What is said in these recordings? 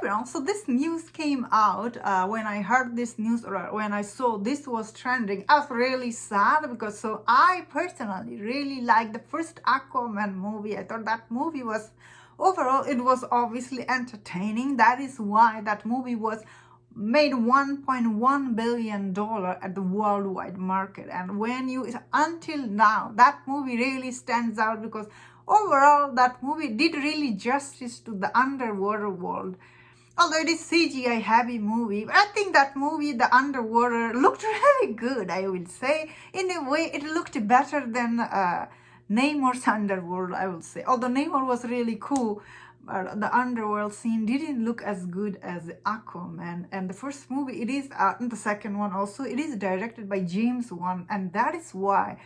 everyone, so this news came out. When I heard this news, or when I saw this was trending, I was really sad, because so I personally really liked the first Aquaman movie. I thought that movie was, overall, it was obviously entertaining. That is why that movie was made $1.1 billion at the worldwide market. And when you, until now, that movie really stands out, because overall that movie did really justice to the underwater world. Although it is CGI heavy movie, but I think that movie, the underwater, looked really good, I would say. In a way, it looked better than Namor's underworld, I would say. Although Namor was really cool, but the underworld scene didn't look as good as Aquaman. And the first movie, it is, and the second one also, it is directed by James Wan. And that is why,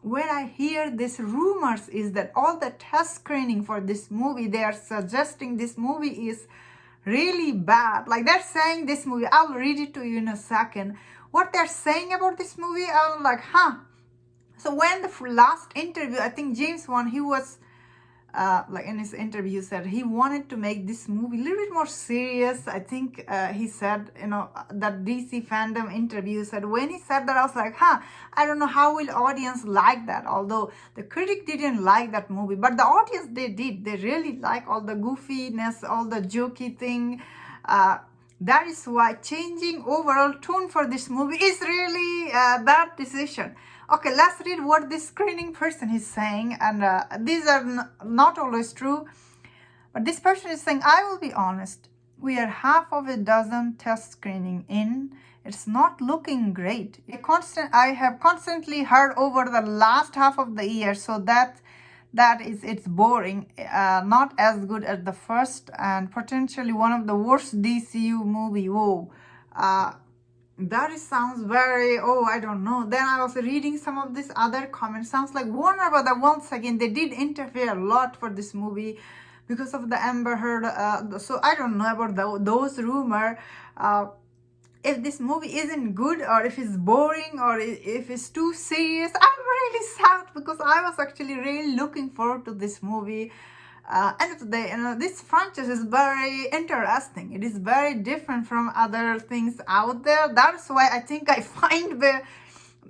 when I hear these rumors, is that all the test screening for this movie, they are suggesting this movie is really bad. Like, they're saying this movie, I'll read it to you in a second. What they're saying about this movie, I'm like, huh. So when the last interview, I think James Wan, he was, like in his interview, he said he wanted to make this movie a little bit more serious. I think he said, you know, that DC fandom interview said, when he said that, I was like, huh, I don't know how will audience like that. Although the critic didn't like that movie, but the audience, they did. They really like all the goofiness, all the jokey thing. That is why changing overall tone for this movie is really a bad decision. Okay, let's read what this screening person is saying. And these are not always true. But this person is saying, I will be honest. We are half of a dozen test screening in. It's not looking great. I have constantly heard over the last half of the year. So it's boring. Not as good as the first. And potentially one of the worst DCU movie. Whoa. That sounds very, I don't know. Then I was reading some of these other comments. Sounds like Warner Brothers, once again, they did interfere a lot for this movie because of the Amber Heard. So I don't know about those rumors. If this movie isn't good, or if it's boring, or if it's too serious, I'm really sad, because I was actually really looking forward to this movie. End of the day, this franchise is very interesting. It is very different from other things out there. That's why I think I find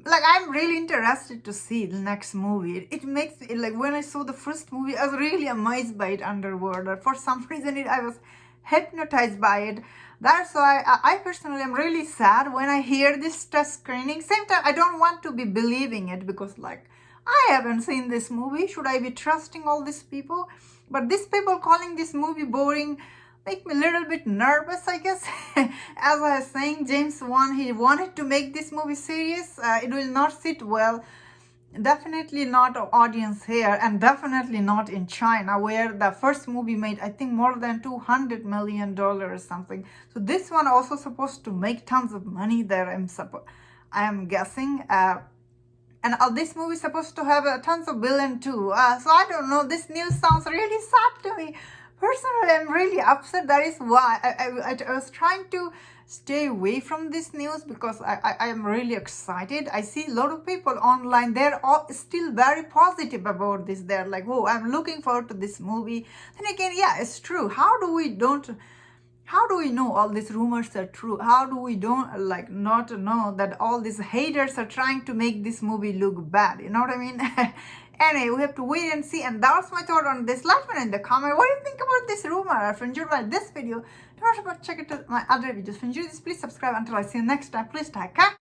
I'm really interested to see the next movie. It makes it, like, when I saw the first movie, I was really amazed by it, underwater. For some reason, I was hypnotized by it. That's why I personally am really sad when I hear this test screening. Same time, I don't want to be believing it, because, like, I haven't seen this movie. Should I be trusting all these people? But these people calling this movie boring make me a little bit nervous, I guess. As I was saying, James Wan, he wanted to make this movie serious. It will not sit well. Definitely not audience here, and definitely not in China, where the first movie made, I think, more than $200 million or something. So this one also supposed to make tons of money there, I am guessing. And this movie is supposed to have tons of billion too. So I don't know. This news sounds really sad to me. Personally, I'm really upset. That is why I was trying to stay away from this news, because I am really excited. I see a lot of people online. They're all still very positive about this. They're like, oh, I'm looking forward to this movie. Then again, yeah, it's true. How do we know all these rumors are true? How do we not know that all these haters are trying to make this movie look bad? You know what I mean? Anyway, we have to wait and see. And that's my thought on this. Let me know in the comment. What do you think about this rumor? If you enjoyed this video, don't forget to check out my other videos. If you enjoyed this, please subscribe. Until I see you next time, please take care.